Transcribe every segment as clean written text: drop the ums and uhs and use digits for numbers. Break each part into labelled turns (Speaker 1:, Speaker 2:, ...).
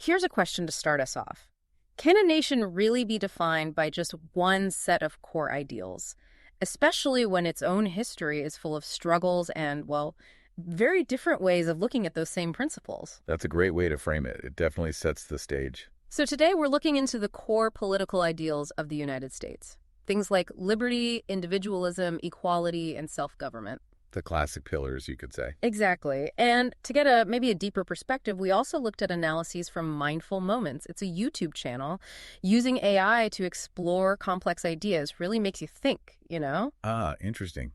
Speaker 1: Here's a question to start us off. Can a nation really be defined by just one set of core ideals, especially when its own history is full of struggles and, well, very different ways of looking at those same principles?
Speaker 2: That's a great way to frame it. It definitely sets the stage.
Speaker 1: So today we're looking into the core political ideals of the United States. Things like liberty, individualism, equality, and self-government.
Speaker 2: The classic pillars, you could say.
Speaker 1: Exactly. And to get maybe a deeper perspective, we also looked at analyses from Mindful Moments. It's a YouTube channel using AI to explore complex ideas. Really makes you think, you know?
Speaker 2: Ah, interesting.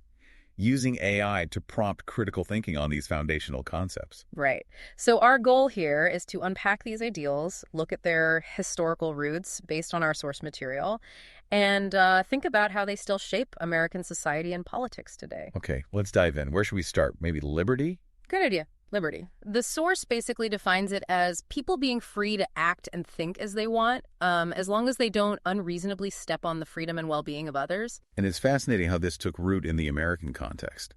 Speaker 2: Using AI to prompt critical thinking on these foundational concepts.
Speaker 1: Right. So our goal here is to unpack these ideals, look at their historical roots based on our source material, and think about how they still shape American society and politics today.
Speaker 2: Okay, let's dive in. Where should we start? Maybe liberty?
Speaker 1: Good idea. Liberty. The source basically defines it as people being free to act and think as they want, as long as they don't unreasonably step on the freedom and well-being of others.
Speaker 2: And it's fascinating how this took root in the American context.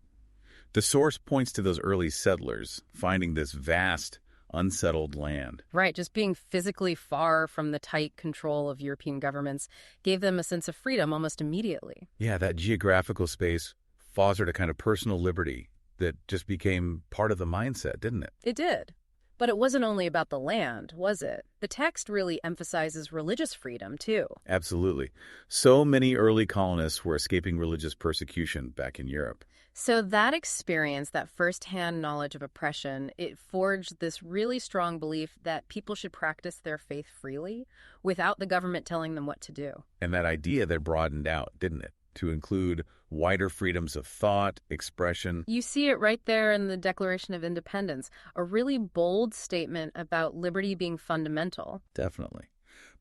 Speaker 2: The source points to those early settlers finding this vast, unsettled land.
Speaker 1: Right, just being physically far from the tight control of European governments gave them a sense of freedom almost immediately.
Speaker 2: Yeah, that geographical space fostered a kind of personal liberty that just became part of the mindset, didn't it?
Speaker 1: It did. But it wasn't only about the land, was it? The text really emphasizes religious freedom, too.
Speaker 2: Absolutely. So many early colonists were escaping religious persecution back in Europe.
Speaker 1: So that experience, that firsthand knowledge of oppression, it forged this really strong belief that people should practice their faith freely without the government telling them what to do.
Speaker 2: And that idea that broadened out, didn't it? To include wider freedoms of thought, expression.
Speaker 1: You see it right there in the Declaration of Independence, a really bold statement about liberty being fundamental.
Speaker 2: Definitely.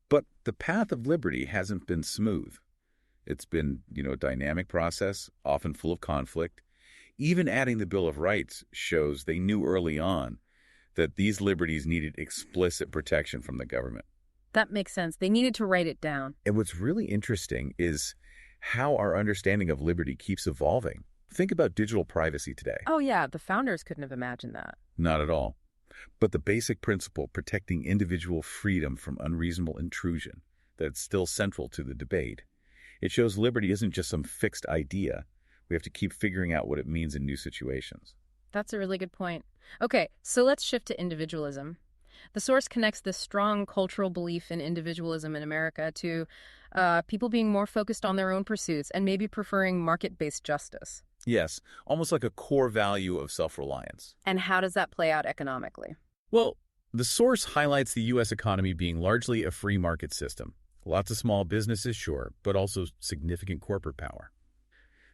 Speaker 2: But the path of liberty hasn't been smooth. It's been, a dynamic process, often full of conflict. Even adding the Bill of Rights shows they knew early on that these liberties needed explicit protection from the government.
Speaker 1: That makes sense. They needed to write it down.
Speaker 2: And what's really interesting is how our understanding of liberty keeps evolving. Think about digital privacy today.
Speaker 1: Oh, yeah, the founders couldn't have imagined that.
Speaker 2: Not at all. But the basic principle, protecting individual freedom from unreasonable intrusion, that's still central to the debate. It shows liberty isn't just some fixed idea. We have to keep figuring out what it means in new situations.
Speaker 1: That's a really good point. Okay, so let's shift to individualism. The source connects this strong cultural belief in individualism in America to people being more focused on their own pursuits and maybe preferring market-based justice.
Speaker 2: Yes, almost like a core value of self-reliance.
Speaker 1: And how does that play out economically?
Speaker 2: Well, the source highlights the U.S. economy being largely a free market system. Lots of small businesses, sure, but also significant corporate power.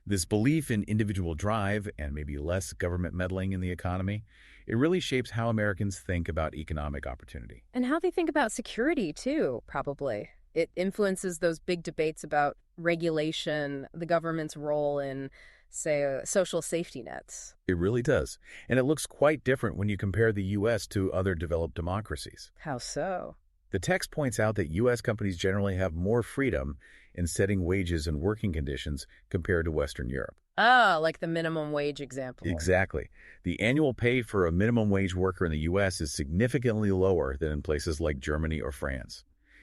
Speaker 2: This belief in individual drive and maybe less government meddling in the economy, it really shapes how Americans think about economic opportunity.
Speaker 1: And how they think about security, too, probably. It influences those big debates about regulation, the government's role in, say, social safety nets.
Speaker 2: It really does. And it looks quite different when you compare the U.S. to other developed democracies.
Speaker 1: How so?
Speaker 2: The text points out that U.S. companies generally have more freedom in setting wages and working conditions compared to Western Europe.
Speaker 1: Ah, like the minimum wage example.
Speaker 2: Exactly. The annual pay for a minimum wage worker in the U.S. is significantly lower than in places like Germany or France.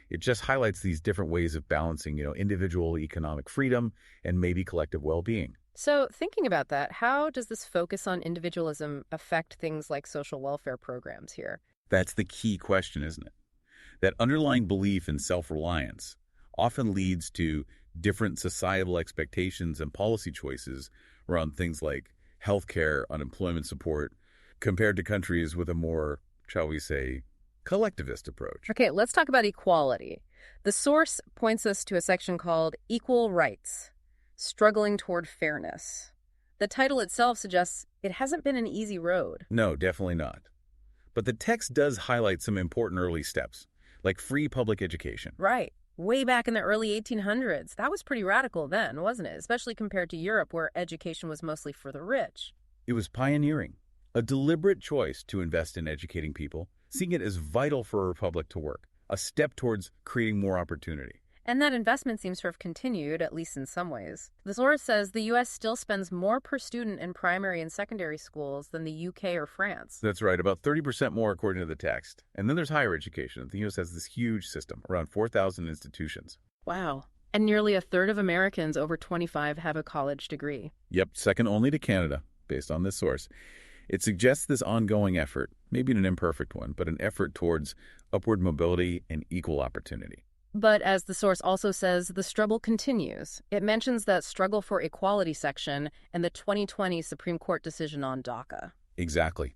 Speaker 2: It just highlights these different ways of balancing, individual economic freedom and maybe collective well-being.
Speaker 1: So thinking about that, how does this focus on individualism affect things like social welfare programs here?
Speaker 2: That's the key question, isn't it? That underlying belief in self-reliance often leads to different societal expectations and policy choices around things like healthcare, unemployment support, compared to countries with a more, shall we say, collectivist approach.
Speaker 1: Okay, let's talk about equality. The source points us to a section called Equal Rights, Struggling Toward Fairness. The title itself suggests it hasn't been an easy road.
Speaker 2: No, definitely not. But the text does highlight some important early steps, like free public education.
Speaker 1: Right. Way back in the early 1800s. That was pretty radical then, wasn't it? Especially compared to Europe, where education was mostly for the rich.
Speaker 2: It was pioneering, a deliberate choice to invest in educating people, seeing it as vital for a republic to work, a step towards creating more opportunity.
Speaker 1: And that investment seems to have continued, at least in some ways. The source says the U.S. still spends more per student in primary and secondary schools than the U.K. or France.
Speaker 2: That's right, about 30% more according to the text. And then there's higher education. The U.S. has this huge system, around 4,000 institutions.
Speaker 1: Wow. And nearly a third of Americans over 25 have a college degree.
Speaker 2: Yep, second only to Canada, based on this source. It suggests this ongoing effort, maybe an imperfect one, but an effort towards upward mobility and equal opportunity.
Speaker 1: But as the source also says, the struggle continues. It mentions that struggle for equality section and the 2020 Supreme Court decision on DACA.
Speaker 2: Exactly.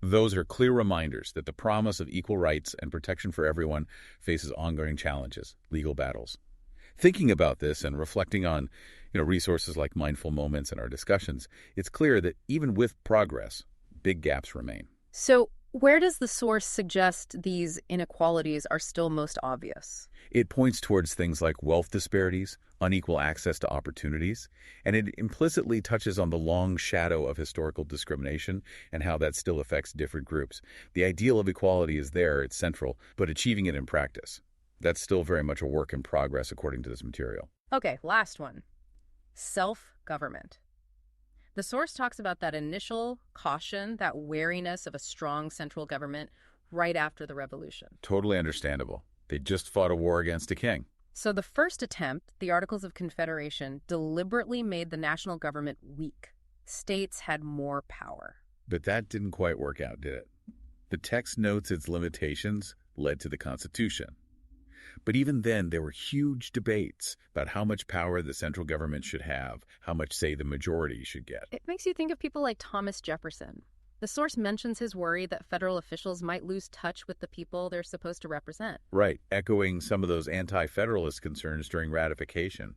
Speaker 2: Those are clear reminders that the promise of equal rights and protection for everyone faces ongoing challenges, legal battles. Thinking about this and reflecting on resources like Mindful Moments in our discussions, it's clear that even with progress, big gaps remain.
Speaker 1: So where does the source suggest these inequalities are still most obvious?
Speaker 2: It points towards things like wealth disparities, unequal access to opportunities, and it implicitly touches on the long shadow of historical discrimination and how that still affects different groups. The ideal of equality is there, it's central, but achieving it in practice, that's still very much a work in progress according to this material.
Speaker 1: Okay, last one. Self-government. The source talks about that initial caution, that wariness of a strong central government right after the revolution.
Speaker 2: Totally understandable. They just fought a war against a king.
Speaker 1: So the first attempt, the Articles of Confederation, deliberately made the national government weak. States had more power.
Speaker 2: But that didn't quite work out, did it? The text notes its limitations led to the Constitution. But even then, there were huge debates about how much power the central government should have, how much say the majority should get.
Speaker 1: It makes you think of people like Thomas Jefferson. The source mentions his worry that federal officials might lose touch with the people they're supposed to represent.
Speaker 2: Right, echoing some of those anti-federalist concerns during ratification.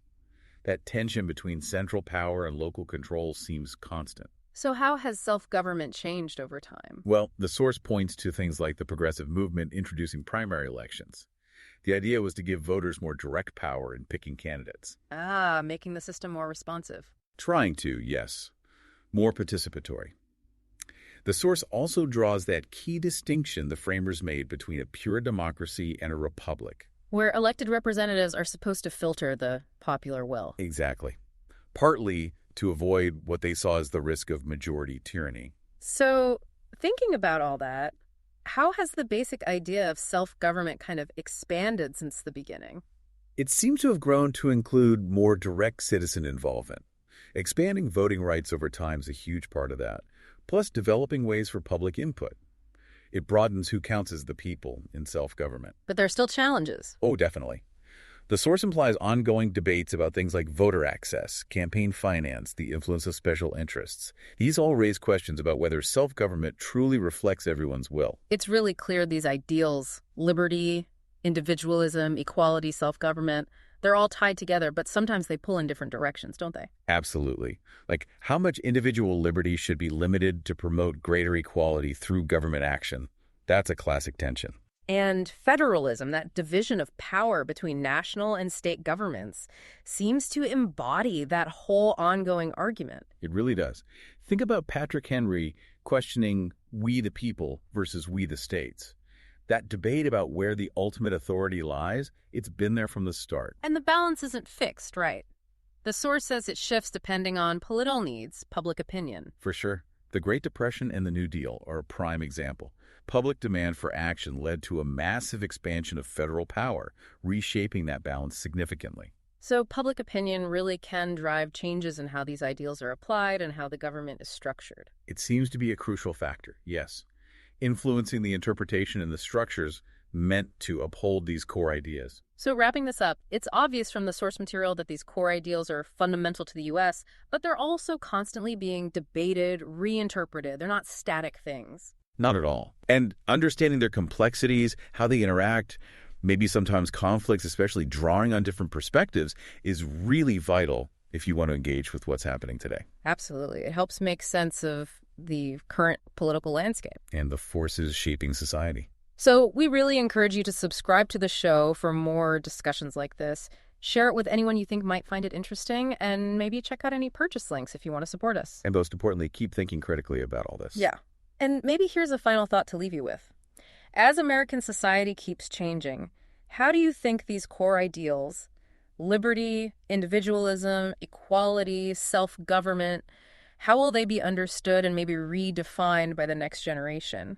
Speaker 2: That tension between central power and local control seems constant.
Speaker 1: So how has self-government changed over time?
Speaker 2: Well, the source points to things like the progressive movement introducing primary elections. The idea was to give voters more direct power in picking candidates.
Speaker 1: Making the system more responsive.
Speaker 2: Trying to, yes. More participatory. The source also draws that key distinction the framers made between a pure democracy and a republic.
Speaker 1: Where elected representatives are supposed to filter the popular will.
Speaker 2: Exactly. Partly to avoid what they saw as the risk of majority tyranny.
Speaker 1: So, thinking about all that, how has the basic idea of self-government kind of expanded since the beginning?
Speaker 2: It seems to have grown to include more direct citizen involvement. Expanding voting rights over time is a huge part of that, plus developing ways for public input. It broadens who counts as the people in self-government.
Speaker 1: But there are still challenges.
Speaker 2: Oh, definitely. The source implies ongoing debates about things like voter access, campaign finance, the influence of special interests. These all raise questions about whether self-government truly reflects everyone's will.
Speaker 1: It's really clear these ideals, liberty, individualism, equality, self-government, they're all tied together, but sometimes they pull in different directions, don't they?
Speaker 2: Absolutely. Like how much individual liberty should be limited to promote greater equality through government action. That's a classic tension.
Speaker 1: And federalism, that division of power between national and state governments, seems to embody that whole ongoing argument.
Speaker 2: It really does. Think about Patrick Henry questioning we the people versus we the states. That debate about where the ultimate authority lies, it's been there from the start.
Speaker 1: And the balance isn't fixed, right? The source says it shifts depending on political needs, public opinion.
Speaker 2: For sure. The Great Depression and the New Deal are a prime example. Public demand for action led to a massive expansion of federal power, reshaping that balance significantly.
Speaker 1: So public opinion really can drive changes in how these ideals are applied and how the government is structured.
Speaker 2: It seems to be a crucial factor, yes, influencing the interpretation and the structures meant to uphold these core ideas.
Speaker 1: So wrapping this up, it's obvious from the source material that these core ideals are fundamental to the U.S., but they're also constantly being debated, reinterpreted. They're not static things.
Speaker 2: Not at all. And understanding their complexities, how they interact, maybe sometimes conflicts, especially drawing on different perspectives, is really vital if you want to engage with what's happening today.
Speaker 1: Absolutely. It helps make sense of the current political landscape.
Speaker 2: And the forces shaping society.
Speaker 1: So we really encourage you to subscribe to the show for more discussions like this. Share it with anyone you think might find it interesting, and maybe check out any purchase links if you want to support us.
Speaker 2: And most importantly, keep thinking critically about all this.
Speaker 1: Yeah. And maybe here's a final thought to leave you with. As American society keeps changing, How do you think these core ideals, liberty, individualism, equality, self-government, how will they be understood and maybe redefined by the next generation?